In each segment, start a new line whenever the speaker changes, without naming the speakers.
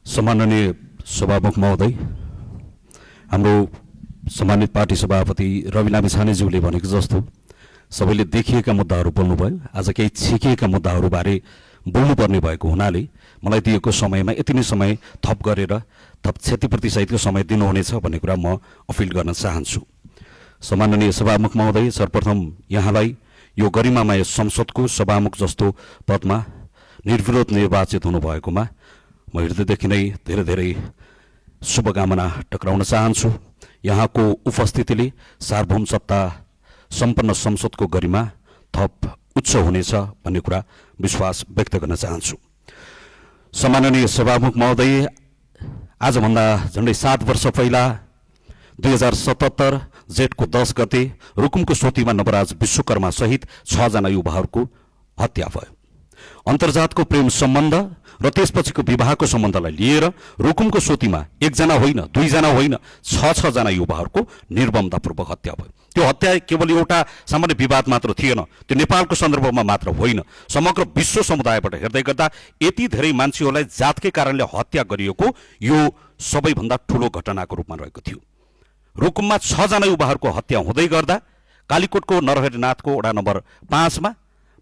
सम्माननीय सभामुख महोदय, हाम्रो सम्मानित पार्टी सभापति रवि लामिछानेज्यूले भनेको जस्तो सबैले देखिएका मुद्दाहरू बोल्नुभयो। आज केही छेकिएका मुद्दाहरूबारे बोल्नुपर्ने भएको हुनाले मलाई दिएको समयमा यति नै समय थप गरेर थप क्षतिपूर्ति सहितको समय दिनुहुनेछ भन्ने कुरा म अपिल गर्न चाहन्छु। सम्माननीय सभामुख महोदय, सर्वप्रथम यहाँलाई यो गरिमामय संसदको सभामुख जस्तो पदमा निर्विरोध निर्वाचित हुनुभएकोमा म हृदयदेखि नै धेरै धेरै शुभकामना टक्राउन चाहन्छु। यहाँको उपस्थितिले सार्वभौम सत्ता सम्पन्न संसदको गरिमा थप उच्च हुनेछ भन्ने कुरा विश्वास व्यक्त गर्न चाहन्छु। सम्माननीय सभामुख महोदय, आजभन्दा झन्डै 7 वर्ष पहिला 2077 जेठको 10 गते रुकुमको सोतीमा नवराज विश्वकर्मा सहित 6 जना युवाहरूको हत्या भयो। अन्तर्जातको प्रेम सम्बन्ध र त्यसपछिको विवाहको सम्बन्धलाई लिएर रुकुमको सोतीमा 1 जना होइन, 2 जना होइन, 6 जना युवाहरूको निर्ममतापूर्वक हत्या भयो। त्यो हत्या केवल एउटा सामान्य विवाद मात्र थिएन, त्यो नेपालको सन्दर्भमा मात्र होइन, समग्र विश्व समुदायबाट हेर्दै गर्दा यति धेरै मान्छेहरूलाई जातकै कारणले हत्या गरिएको यो सबैभन्दा ठूलो घटनाको रूपमा रहेको थियो। रुकुममा 6 जना युवाहरूको हत्या हुँदै गर्दा कालीकोटको नरहरिनाथको वडा नम्बर 5 मा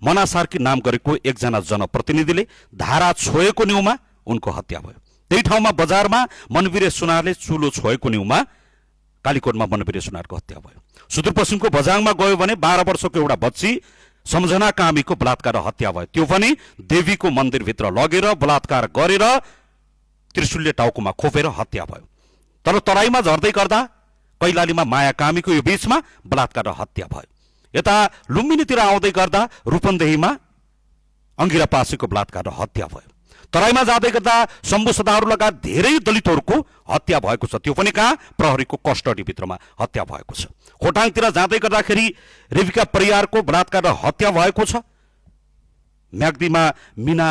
मना सार्की नाम गरेको 1 जना जनप्रतिनिधिले धारा छोएको न्यूमा उनको हत्या भयो। त्यही ठाउँमा बजारमा मनवीरे सुनारले चुलो छोएको न्यूमा कालीकोटमा मनवीरे सुनारको हत्या भयो। सुदूरपश्चिमको बजाङमा गयो भने 12 वर्षको एउटा बच्ची सम्झना कामीको बलात्कार हत्या भयो। त्यो पनि देवीको मन्दिरभित्र लगेर बलात्कार गरेर त्रिशूलले टाउकोमा खोपेर हत्या भयो। तर तराईमा झर्दै गर्दा कैलालीमा माया कामीको यो बीचमा बलात्कार हत्या भयो। यता लुम्बिनीतिर आउँदै गर्दा रूपन्देहीमा अंगिरा पासेको बलात्कार हत्या भयो। तराईमा जाँदै गर्दा शम्भु सदाहरू लगायत धेरै दलितहरूको हत्या भएको छ, त्यो पनि कहाँ प्रहरीको कस्टडीभित्रमा हत्या भएको छ। खोटाङतिर जाँदै गर्दाखेरि रेविका परियारको बलात्कार हत्या भएको छ। म्याग्दीमा मिना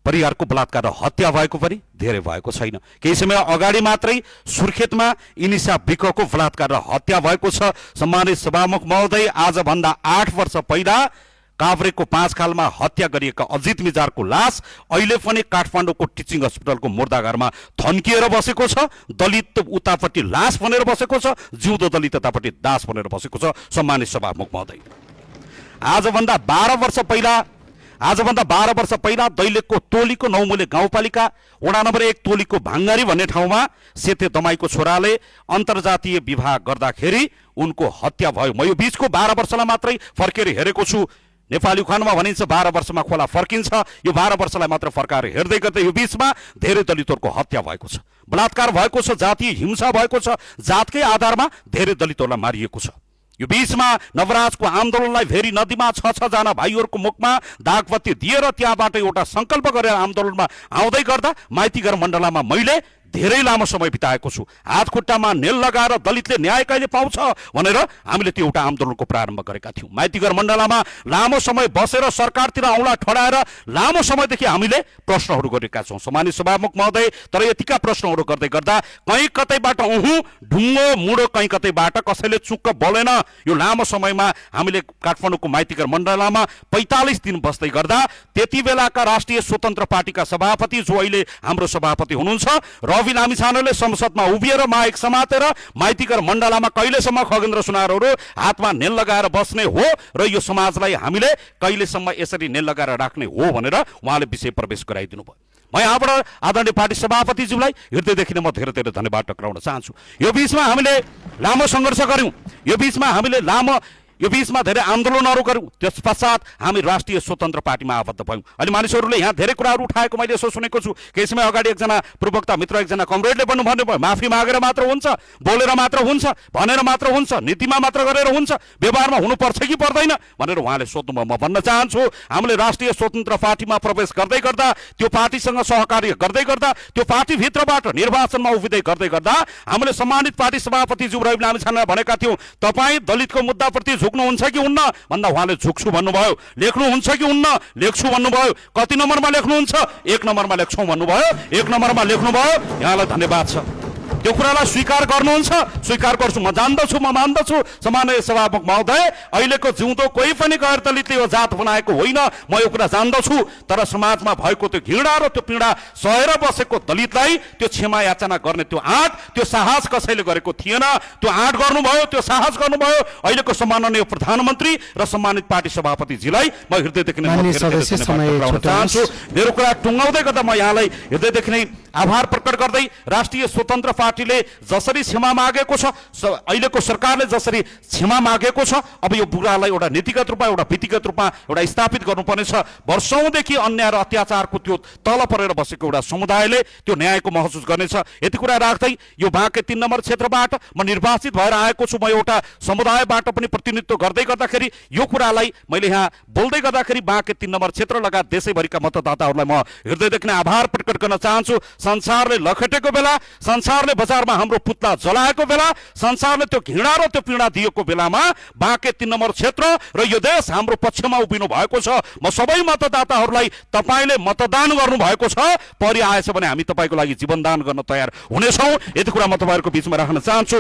परियारको बलात्कार हत्या भएको पनि धेरै भएको छैन। केही समय अगाडि मात्रै सुर्खेतमा इनिसा बिकको बलात्कार हत्या भएको छ। सम्मानित सभामुख महोदय, आजभन्दा 8 वर्ष पहिला काभ्रेको 5 खालमा हत्या गरिएका अजित मिजारको लास अहिले पनि काठमाडौँको टिचिङ अस्पतालको मुर्दाघरमा थन्किएर बसेको छ। दलित उतापट्टि लास भनेर बसेको छ, जिउँदो दलित यतापट्टि दास भनेर बसेको छ। सम्मानित सभामुख महोदय, आजभन्दा 12 वर्ष पहिला दैलेखको तोलीको नौमुले गाउँपालिका वडा नम्बर 1 तोलीको भाङ्गारी भन्ने ठाउँमा सेते दमाईको छोराले अन्तर्जातीय विवाह गर्दाखेरि उनको हत्या भयो। म यो बीचको 12 वर्षलाई मात्रै फर्केर हेरेको छु। नेपाली उखानमा भनिन्छ 12 वर्षमा खोला फर्किन्छ। यो 12 वर्षलाई मात्र फर्काएर हेर्दै गर्दै यो बीचमा धेरै दलितहरूको हत्या भएको छ, बलात्कार भएको छ, जातीय हिंसा भएको छ, जातकै आधारमा धेरै दलितहरूलाई मारिएको छ। यो बीचमा नवराजको आन्दोलनलाई भेरी नदीमा 6 जना भाइहरूको मुखमा दागबत्ती दिएर त्यहाँबाट एउटा संकल्प गरेर आन्दोलनमा आउँदै गर्दा माइतीघर मण्डलामा मैले धेरै लामो समय बिताएको छु। हात खुट्टामा नेल लगाएर दलितले न्याय कहिले पाउँछ भनेर हामीले त्यो एउटा आन्दोलनको प्रारम्भ गरेका थियौँ। माइतीघर मण्डलामा लामो समय बसेर सरकारतिर औँला ठडाएर लामो समयदेखि हामीले प्रश्नहरू गरेका छौँ। सम्मानित सभामुख महोदय, तर यतिका प्रश्नहरू गर्दै गर्दा कहीँ कतैबाट ढुङ्गो मुडो कहीँ कतैबाट कसैले चुक्क बोलेन। यो लामो समयमा हामीले काठमाडौँको माइतीघर मण्डलामा 45 दिन बस्दै गर्दा त्यति बेलाका राष्ट्रिय स्वतन्त्र पार्टीका सभापति जो अहिले हाम्रो सभापति हुनुहुन्छ रवि लामिछानेले संसदमा उभिएर माइक समातेर माइतीघर मण्डलामा कहिलेसम्म खगेन्द्र सुनारहरू हातमा नेल लगाएर बस्ने हो र यो समाजलाई हामीले कहिलेसम्म यसरी नेल लगाएर राख्ने हो भनेर उहाँले विषय प्रवेश गराइदिनु भयो। म यहाँबाट आदरणीय पार्टी सभापतिज्यूलाई हृदयदेखि नै म धेरै धेरै धन्यवाद टक्राउन चाहन्छु। यो बीचमा हामीले लामो सङ्घर्ष गर्यौँ, यो बीचमा धेरै आन्दोलनहरू गर्यौँ। त्यस पश्चात हामी राष्ट्रिय स्वतन्त्र पार्टीमा आबद्ध भयौँ। अनि मानिसहरूले यहाँ धेरै कुराहरू उठाएको मैले यसो सुनेको छु। केही समय अगाडि एकजना प्रवक्ता मित्र, एकजना कमरेडले भन्नुभयो माफी मागेर मात्र हुन्छ, बोलेर मात्र हुन्छ, भनेर मात्र हुन्छ, नीतिमा मात्र गरेर हुन्छ, व्यवहारमा हुनुपर्छ कि पर्दैन भनेर उहाँले सोध्नुभयो। म भन्न चाहन्छु, हामीले राष्ट्रिय स्वतन्त्र पार्टीमा प्रवेश गर्दै गर्दा, त्यो पार्टीसँग सहकार्य गर्दै गर्दा, त्यो पार्टीभित्रबाट निर्वाचनमा उभिँदै गर्दै गर्दा हामीले सम्मानित पार्टी सभापतिज्यू रवि लामिछानेलाई भनेका थियौँ, तपाईँ दलितको मुद्दाप्रति झुक्नुहुन्छ कि हुन्न भन्दा उहाँले झुक्छु भन्नुभयो। लेख्नुहुन्छ कि हुन्न, लेख्छु भन्नुभयो। कति नम्बरमा लेख्नुहुन्छ? 1 नम्बरमा लेख्छौँ भन्नुभयो। 1 नम्बरमा लेख्नुभयो। यहाँलाई धन्यवाद छ। त्यो कुरालाई स्वीकार गर्नुहुन्छ? स्वीकार गर्छु, म जान्दछु, म मान्दछु सम्माननीय सभामुख महोदय, अहिलेको जिउँदो कोही पनि गैर दलितले यो जात बनाएको होइन, म यो कुरा जान्दछु। तर समाजमा भएको त्यो घृणा र त्यो पीडा सहेर बसेको दलितलाई त्यो क्षमा याचना गर्ने त्यो आँट, त्यो साहस कसैले गरेको थिएन। त्यो आँट गर्नुभयो, त्यो साहस गर्नुभयो अहिलेको सम्माननीय प्रधानमन्त्री र सम्मानित पार्टी सभापतिजीलाई म हृदयदेखि नै चाहन्छु। मेरो कुरा टुङ्गाउँदै गर्दा म यहाँलाई हृदयदेखि नै आभार प्रकट गर्दै राष्ट्रिय स्वतन्त्र पार्टीले जसरी क्षमा मागेको छ, अहिलेको सरकारले जसरी क्षमा मागेको छ, अब यो बुरालाई एउटा नीतिगत रूपमा, एउटा विधिगत रूपमा एउटा स्थापित गर्नुपर्नेछ। वर्षौंदेखि अन्याय र अत्याचारको त्यो तल परेर बसेको एउटा समुदायले त्यो न्यायको महसुस गर्नेछ। यति कुरा राख्दै यो बाँके 3 नम्बर क्षेत्रबाट म निर्वाचित भएर आएको छु। म एउटा समुदायबाट पनि प्रतिनिधित्व गर्दै गर्दाखेरि यो कुरालाई मैले यहाँ बोल्दै गर्दाखेरि बाँके 3 नम्बर क्षेत्र लगायत देशैभरिका मतदाताहरूलाई म हृदयदेखि नै आभार प्रकट गर्न चाहन्छु। संसारले लखेटेको बेला, संसारले बजारमा हाम्रो पुतला जलाएको बेला, संसारले त्यो घृणा र त्यो पीडा दिएको बेलामा बाँके 3 नम्बर क्षेत्र र यो देश हाम्रो पक्षमा उभिनु भएको छ। म सबै मतदाताहरूलाई तपाईले मतदान गर्नु भएको छ, परि आएछ भने हामी तपाईको लागि जीवनदान गर्न तयार हुनेछौँ। यति कुरा म तपाईहरुको बीचमा राख्न चाहन्छु।